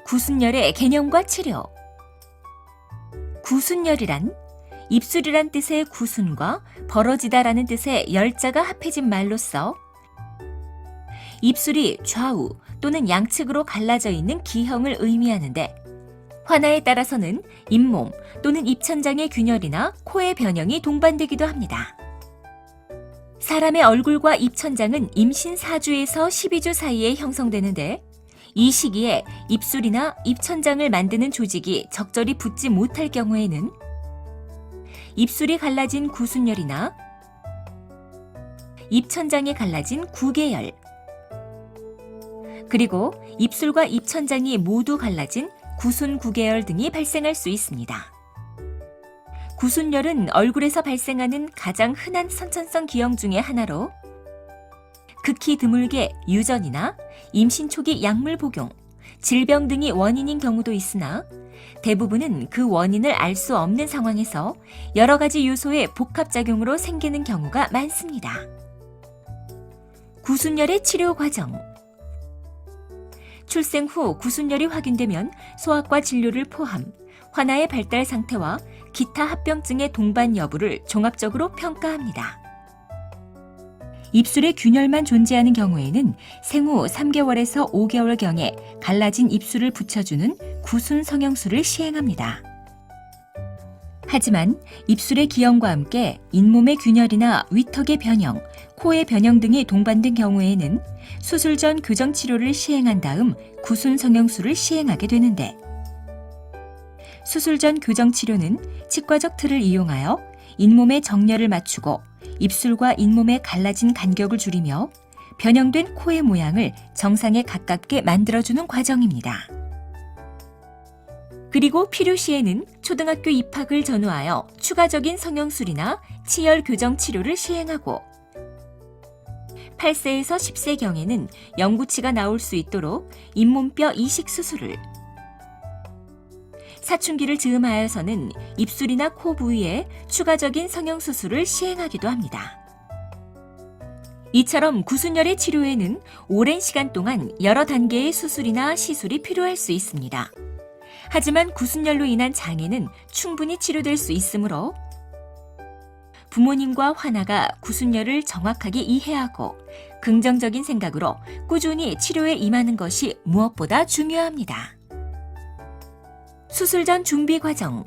구순열의 개념과 치료. 구순열이란 입술이란 뜻의 구순과 벌어지다라는 뜻의 열자가 합해진 말로써 입술이 좌우 또는 양측으로 갈라져 있는 기형을 의미하는데, 환아에 따라서는 잇몸 또는 입천장의 균열이나 코의 변형이 동반되기도 합니다. 사람의 얼굴과 입천장은 임신 4주에서 12주 사이에 형성되는데, 이 시기에 입술이나 입천장을 만드는 조직이 적절히 붙지 못할 경우에는 입술이 갈라진 구순열이나 입천장이 갈라진 구개열, 그리고 입술과 입천장이 모두 갈라진 구순구개열 등이 발생할 수 있습니다. 구순열은 얼굴에서 발생하는 가장 흔한 선천성 기형 중의 하나로 극히 드물게 유전이나 임신 초기 약물 복용, 질병 등이 원인인 경우도 있으나 대부분은 그 원인을 알 수 없는 상황에서 여러 가지 요소의 복합작용으로 생기는 경우가 많습니다. 구순열의 치료 과정. 출생 후 구순열이 확인되면 소아과 진료를 포함 환아의 발달 상태와 기타 합병증의 동반 여부를 종합적으로 평가합니다. 입술에 균열만 존재하는 경우에는 생후 3개월에서 5개월경에 갈라진 입술을 붙여주는 구순 성형술을 시행합니다. 하지만 입술의 기형과 함께 잇몸의 균열이나 위턱의 변형, 코의 변형 등이 동반된 경우에는 수술 전 교정 치료를 시행한 다음 구순 성형술을 시행하게 되는데, 수술 전 교정 치료는 치과적 틀을 이용하여 잇몸의 정렬을 맞추고 입술과 잇몸의 갈라진 간격을 줄이며 변형된 코의 모양을 정상에 가깝게 만들어주는 과정입니다. 그리고 필요시에는 초등학교 입학을 전후하여 추가적인 성형술이나 치열 교정 치료를 시행하고 8세에서 10세경에는 영구치가 나올 수 있도록 잇몸뼈 이식 수술을, 사춘기를 즈음하여서는 입술이나 코 부위에 추가적인 성형수술을 시행하기도 합니다. 이처럼 구순열의 치료에는 오랜 시간 동안 여러 단계의 수술이나 시술이 필요할 수 있습니다. 하지만 구순열로 인한 장애는 충분히 치료될 수 있으므로 부모님과 환아가 구순열을 정확하게 이해하고 긍정적인 생각으로 꾸준히 치료에 임하는 것이 무엇보다 중요합니다. 수술 전 준비 과정.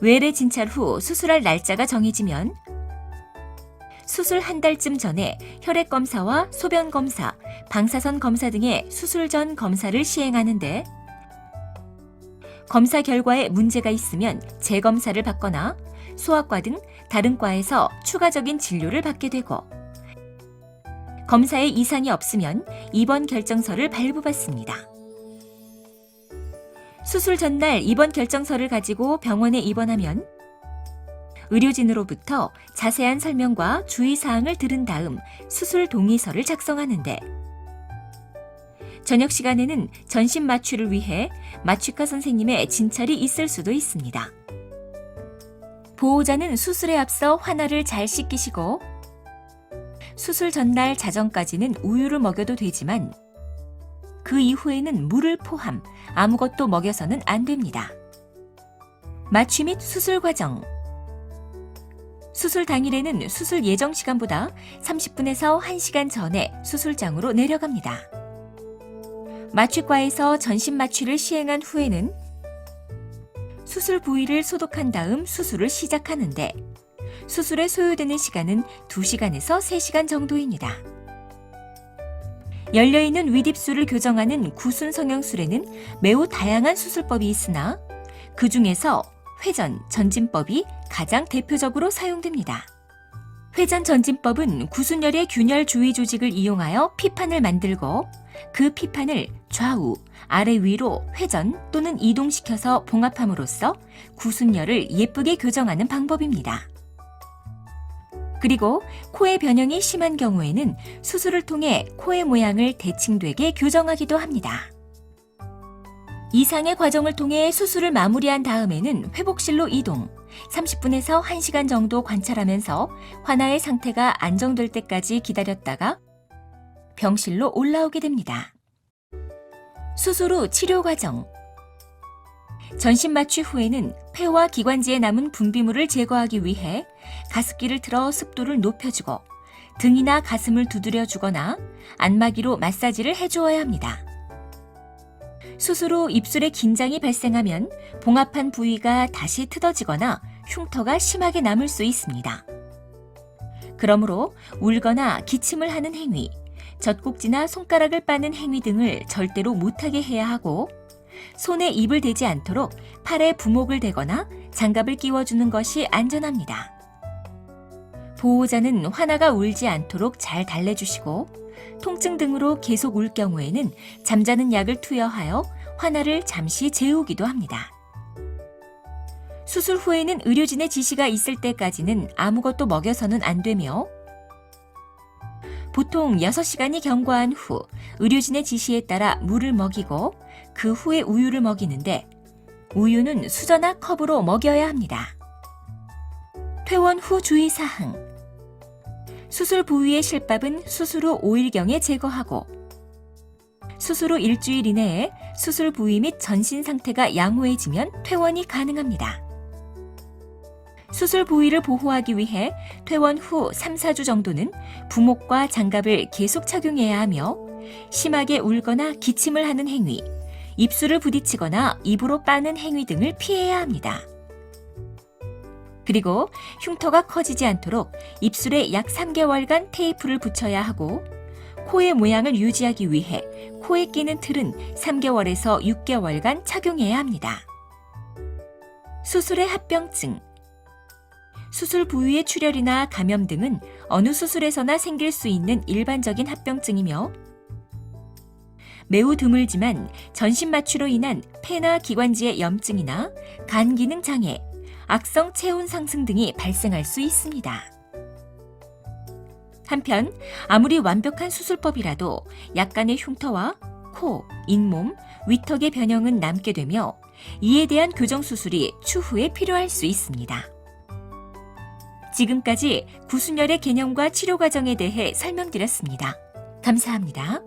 외래 진찰 후 수술할 날짜가 정해지면 수술 한 달쯤 전에 혈액 검사와 소변 검사, 방사선 검사 등의 수술 전 검사를 시행하는데, 검사 결과에 문제가 있으면 재검사를 받거나 소아과 등 다른 과에서 추가적인 진료를 받게 되고, 검사에 이상이 없으면 입원 결정서를 발부받습니다. 수술 전날 입원 결정서를 가지고 병원에 입원하면 의료진으로부터 자세한 설명과 주의사항을 들은 다음 수술 동의서를 작성하는데, 저녁 시간에는 전신 마취를 위해 마취과 선생님의 진찰이 있을 수도 있습니다. 보호자는 수술에 앞서 환아를 잘 씻기시고 수술 전날 자정까지는 우유를 먹여도 되지만 그 이후에는 물을 포함 아무것도 먹여서는 안 됩니다. 마취 및 수술 과정. 수술 당일에는 수술 예정 시간보다 30분에서 1시간 전에 수술장으로 내려갑니다. 마취과에서 전신 마취를 시행한 후에는 수술 부위를 소독한 다음 수술을 시작하는데, 수술에 소요되는 시간은 2시간에서 3시간 정도입니다. 열려있는 윗입술을 교정하는 구순 성형술에는 매우 다양한 수술법이 있으나 그 중에서 회전, 전진법이 가장 대표적으로 사용됩니다. 회전 전진법은 구순열의 균열 주위 조직을 이용하여 피판을 만들고 그 피판을 좌우, 아래 위로 회전 또는 이동시켜서 봉합함으로써 구순열을 예쁘게 교정하는 방법입니다. 그리고 코의 변형이 심한 경우에는 수술을 통해 코의 모양을 대칭되게 교정하기도 합니다. 이상의 과정을 통해 수술을 마무리한 다음에는 회복실로 이동, 30분에서 1시간 정도 관찰하면서 환아의 상태가 안정될 때까지 기다렸다가 병실로 올라오게 됩니다. 수술 후 치료 과정. 전신 마취 후에는 폐와 기관지에 남은 분비물을 제거하기 위해 가습기를 틀어 습도를 높여주고 등이나 가슴을 두드려주거나 안마기로 마사지를 해주어야 합니다. 수술 후 입술에 긴장이 발생하면 봉합한 부위가 다시 트어지거나 흉터가 심하게 남을 수 있습니다. 그러므로 울거나 기침을 하는 행위, 젖꼭지나 손가락을 빠는 행위 등을 절대로 못하게 해야 하고 손에 입을 대지 않도록 팔에 부목을 대거나 장갑을 끼워주는 것이 안전합니다. 보호자는 환아가 울지 않도록 잘 달래주시고 통증 등으로 계속 울 경우에는 잠자는 약을 투여하여 환아를 잠시 재우기도 합니다. 수술 후에는 의료진의 지시가 있을 때까지는 아무것도 먹여서는 안 되며 보통 6시간이 경과한 후 의료진의 지시에 따라 물을 먹이고 그 후에 우유를 먹이는데 우유는 수저나 컵으로 먹여야 합니다. 퇴원 후 주의사항. 수술 부위의 실밥은 수술 후 5일경에 제거하고 수술 후 일주일 이내에 수술 부위 및 전신 상태가 양호해지면 퇴원이 가능합니다. 수술 부위를 보호하기 위해 퇴원 후 3, 4주 정도는 부목과 장갑을 계속 착용해야 하며 심하게 울거나 기침을 하는 행위, 입술을 부딪히거나 입으로 빠는 행위 등을 피해야 합니다. 그리고 흉터가 커지지 않도록 입술에 약 3개월간 테이프를 붙여야 하고 코의 모양을 유지하기 위해 코에 끼는 틀은 3개월에서 6개월간 착용해야 합니다. 수술의 합병증. 수술 부위의 출혈이나 감염 등은 어느 수술에서나 생길 수 있는 일반적인 합병증이며 매우 드물지만 전신 마취로 인한 폐나 기관지의 염증이나 간 기능 장애, 악성 체온 상승 등이 발생할 수 있습니다. 한편 아무리 완벽한 수술법이라도 약간의 흉터와 코, 잇몸, 위턱의 변형은 남게 되며 이에 대한 교정 수술이 추후에 필요할 수 있습니다. 지금까지 구순열의 개념과 치료 과정에 대해 설명드렸습니다. 감사합니다.